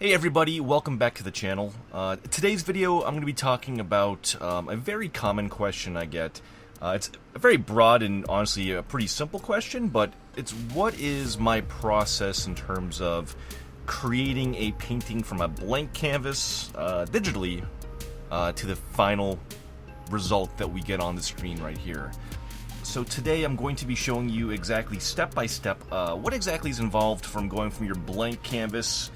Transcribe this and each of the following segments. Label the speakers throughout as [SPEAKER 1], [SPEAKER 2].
[SPEAKER 1] Hey everybody, welcome back to the channel. Today's video I'm going to be talking about a very common question I get. It's a very broad and honestly a pretty simple question, but it's what is my process in terms of creating a painting from a blank canvas digitally to the final result that we get on the screen right here. So today I'm going to be showing you exactly step by step what exactly is involved from going from your blank canvas,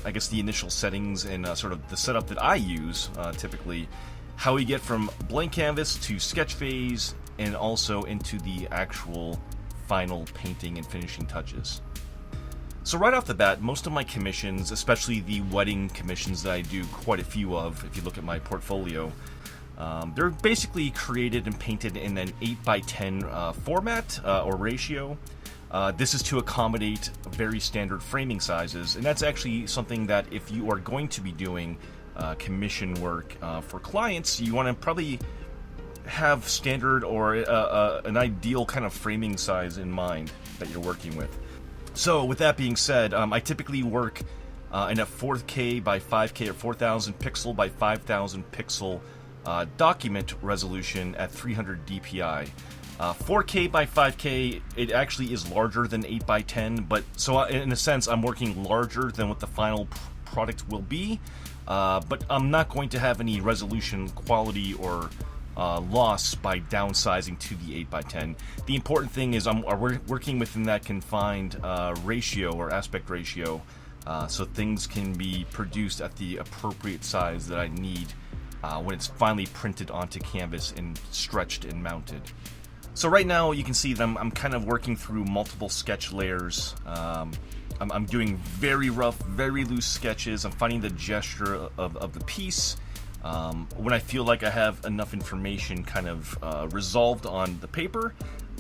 [SPEAKER 1] I guess the initial settings and sort of the setup that I use typically, how we get from blank canvas to sketch phase and also into the actual final painting and finishing touches. So right off the bat, most of my commissions, especially the wedding commissions that I do quite a few of, if you look at my portfolio, they're basically created and painted in an 8x10 format or ratio. This is to accommodate very standard framing sizes, and that's actually something that if you are going to be doing commission work for clients, you want to probably have standard or an ideal kind of framing size in mind that you're working with. So with that being said, I typically work in a 4K by 5K or 4000 pixel by 5000 pixel document resolution at 300 dpi. 4K by 5K, it actually is larger than 8x10, but so in a sense I'm working larger than what the final product will be, but I'm not going to have any resolution quality or loss by downsizing to the 8x10. The important thing is we're working within that confined ratio or aspect ratio, so things can be produced at the appropriate size that I need when it's finally printed onto canvas and stretched and mounted. So right now you can see that I'm kind of working through multiple sketch layers. I'm doing very rough, very loose sketches. I'm finding the gesture of the piece. When I feel like I have enough information kind of resolved on the paper,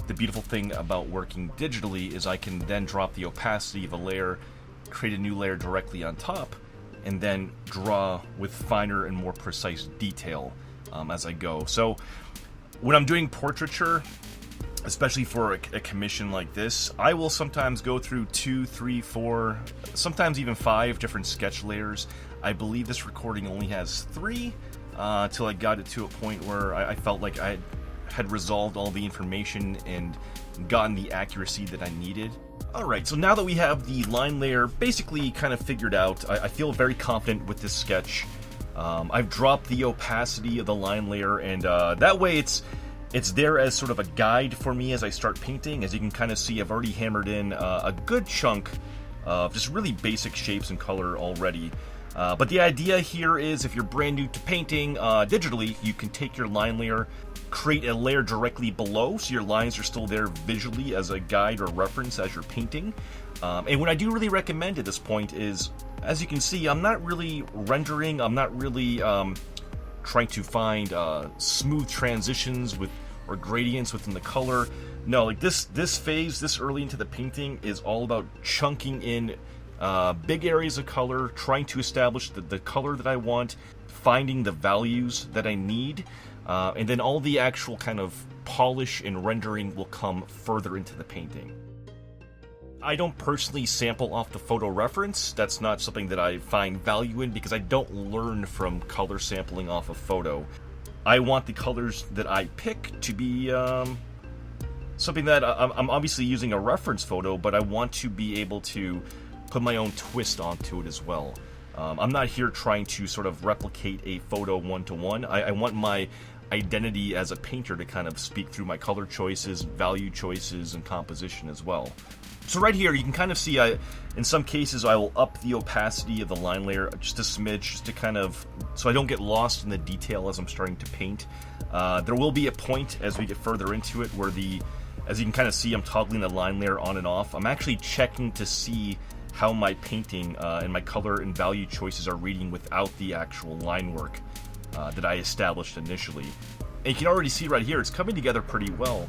[SPEAKER 1] the beautiful thing about working digitally is I can then drop the opacity of a layer, create a new layer directly on top, and then draw with finer and more precise detail as I go. So when I'm doing portraiture, especially for a commission like this, I will sometimes go through 2, 3, 4, sometimes even 5 different sketch layers. I believe this recording only has 3 till I got it to a point where I felt like I had resolved all the information and gotten the accuracy that I needed. Alright, so now that we have the line layer basically kind of figured out, I feel very confident with this sketch. I've dropped the opacity of the line layer, and that way it's there as sort of a guide for me as I start painting. As you can kind of see, I've already hammered in a good chunk of just really basic shapes and color already. But the idea here is if you're brand new to painting digitally, you can take your line layer, create a layer directly below so your lines are still there visually as a guide or reference as you're painting. And what I do really recommend at this point is, as you can see, I'm not really rendering, I'm not really trying to find smooth transitions or gradients within the color. No, like this phase, this early into the painting, is all about chunking in big areas of color, trying to establish the color that I want, finding the values that I need, and then all the actual kind of polish and rendering will come further into the painting. I don't personally sample off the photo reference. That's not something that I find value in because I don't learn from color sampling off a photo. I want the colors that I pick to be something that I'm obviously using a reference photo, but I want to be able to put my own twist onto it as well. I'm not here trying to sort of replicate a photo one-to-one. I want my identity as a painter to kind of speak through my color choices, value choices, and composition as well. So right here, you can kind of see, in some cases, I will up the opacity of the line layer just a smidge, just to kind of, so I don't get lost in the detail as I'm starting to paint. There will be a point as we get further into it where as you can kind of see, I'm toggling the line layer on and off. I'm actually checking to see how my painting and my color and value choices are reading without the actual line work that I established initially. And you can already see right here, it's coming together pretty well.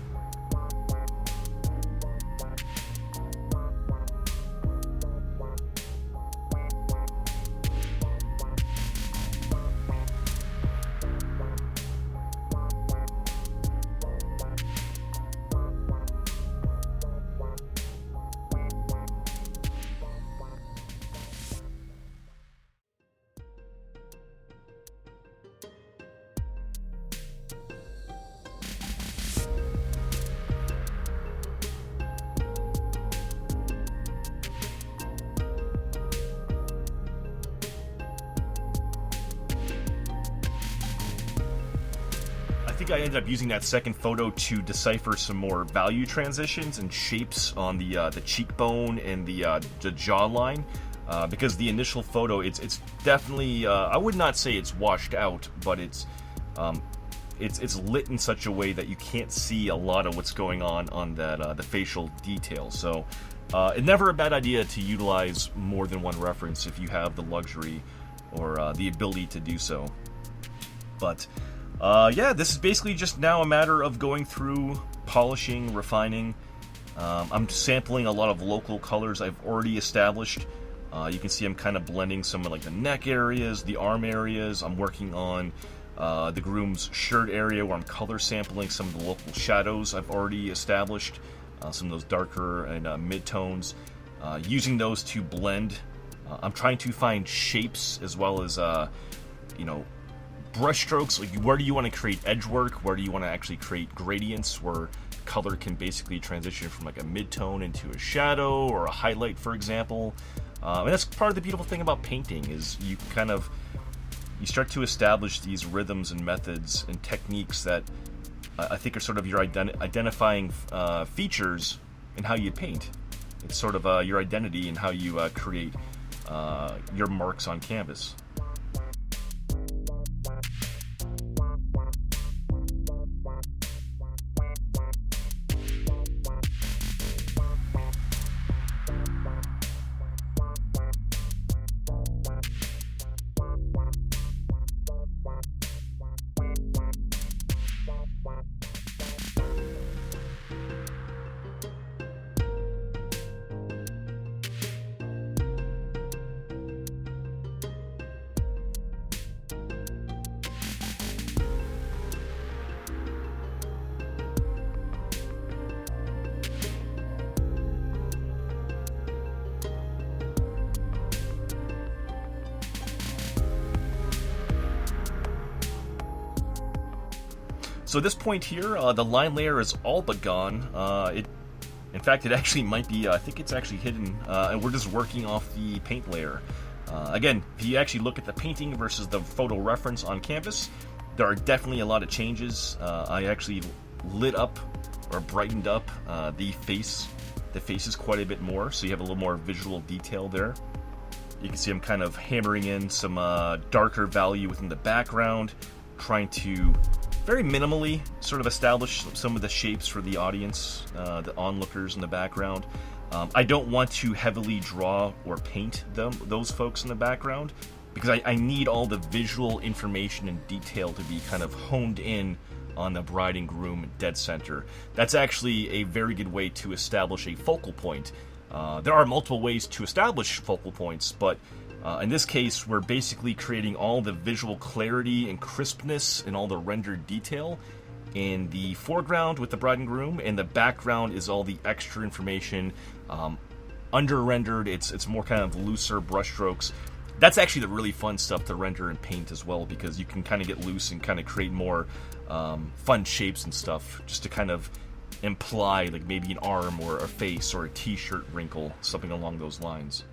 [SPEAKER 1] think I ended up using that second photo to decipher some more value transitions and shapes on the cheekbone and the jawline. Because the initial photo, it's definitely, I would not say it's washed out, but it's lit in such a way that you can't see a lot of what's going on that the facial detail. So it's never a bad idea to utilize more than one reference if you have the luxury or the ability to do so. But yeah, this is basically just now a matter of going through, polishing, refining. I'm sampling a lot of local colors I've already established. You can see I'm kind of blending some of like the neck areas, the arm areas. I'm working on the groom's shirt area where I'm color sampling some of the local shadows I've already established, some of those darker and mid-tones, using those to blend. I'm trying to find shapes as well as, you know, brush strokes. Like, where do you want to create edge work? Where do you want to actually create gradients where color can basically transition from like a mid-tone into a shadow or a highlight, for example. And that's part of the beautiful thing about painting, is you start to establish these rhythms and methods and techniques that I think are sort of your identifying features in how you paint. It's sort of your identity and how you create your marks on canvas. So at this point here, the line layer is all but gone. In fact, it actually might be, I think it's actually hidden, and we're just working off the paint layer. Again, if you actually look at the painting versus the photo reference on canvas, there are definitely a lot of changes. I actually lit up or brightened up the faces quite a bit more, so you have a little more visual detail there. You can see I'm kind of hammering in some darker value within the background, trying to very minimally sort of establish some of the shapes for the audience, the onlookers in the background. I don't want to heavily draw or paint those folks in the background, because I need all the visual information and detail to be kind of honed in on the bride and groom dead center. That's actually a very good way to establish a focal point. There are multiple ways to establish focal points, but in this case, we're basically creating all the visual clarity and crispness and all the rendered detail in the foreground with the bride and groom, and the background is all the extra information, under-rendered. It's more kind of looser brushstrokes. That's actually the really fun stuff to render and paint as well, because you can kind of get loose and kind of create more fun shapes and stuff, just to kind of imply like maybe an arm or a face or a t-shirt wrinkle, something along those lines.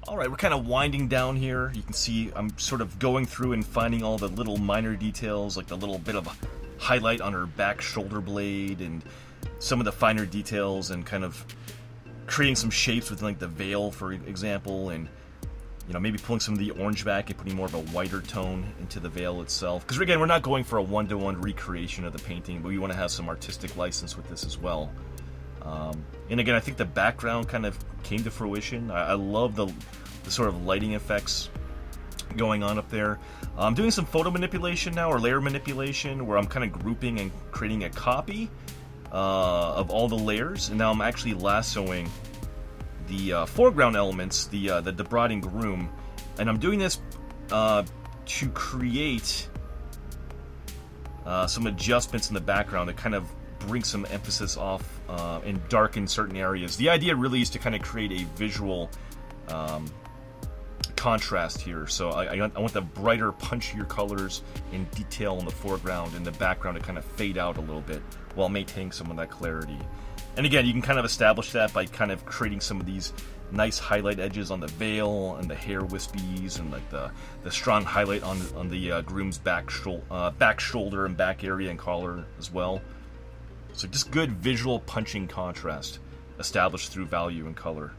[SPEAKER 1] Alright, we're kind of winding down here. You can see I'm sort of going through and finding all the little minor details, like the little bit of a highlight on her back shoulder blade and some of the finer details, and kind of creating some shapes with like the veil, for example, and you know, maybe pulling some of the orange back and putting more of a whiter tone into the veil itself. Because again, we're not going for a one-to-one recreation of the painting, but we want to have some artistic license with this as well. And again, I think the background kind of came to fruition. I love the sort of lighting effects going on up there. I'm doing some photo manipulation now, or layer manipulation, where I'm kind of grouping and creating a copy of all the layers. And now I'm actually lassoing the foreground elements, the bride and groom, and I'm doing this to create some adjustments in the background to kind of bring some emphasis off and darken certain areas. The idea really is to kind of create a visual contrast here. So I want the brighter, punchier colors and detail in the foreground, and the background to kind of fade out a little bit while maintaining some of that clarity. And again, you can kind of establish that by kind of creating some of these nice highlight edges on the veil and the hair wispies, and like the strong highlight on the groom's back shoulder and back area and collar as well. So just good visual punching contrast established through value and color.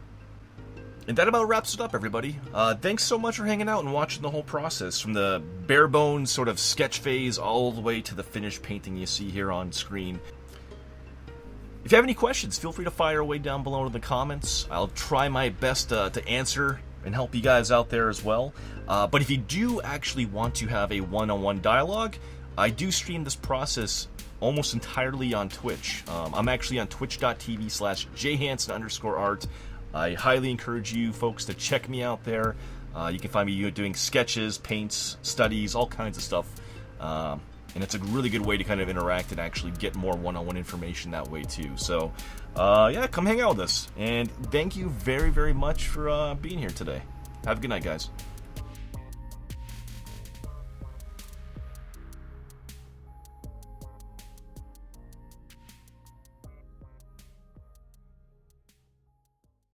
[SPEAKER 1] And that about wraps it up, everybody. Thanks so much for hanging out and watching the whole process, from the bare bones sort of sketch phase all the way to the finished painting you see here on screen. If you have any questions, feel free to fire away down below in the comments. I'll try my best to answer and help you guys out there as well. But if you do actually want to have a one-on-one dialogue, I do stream this process almost entirely on Twitch. I'm actually on twitch.tv/jhansen_art. I highly encourage you folks to check me out there. You can find me doing sketches, paints, studies, all kinds of stuff. And it's a really good way to kind of interact and actually get more one-on-one information that way too. So, yeah, come hang out with us. And thank you very, very much for being here today. Have a good night, guys.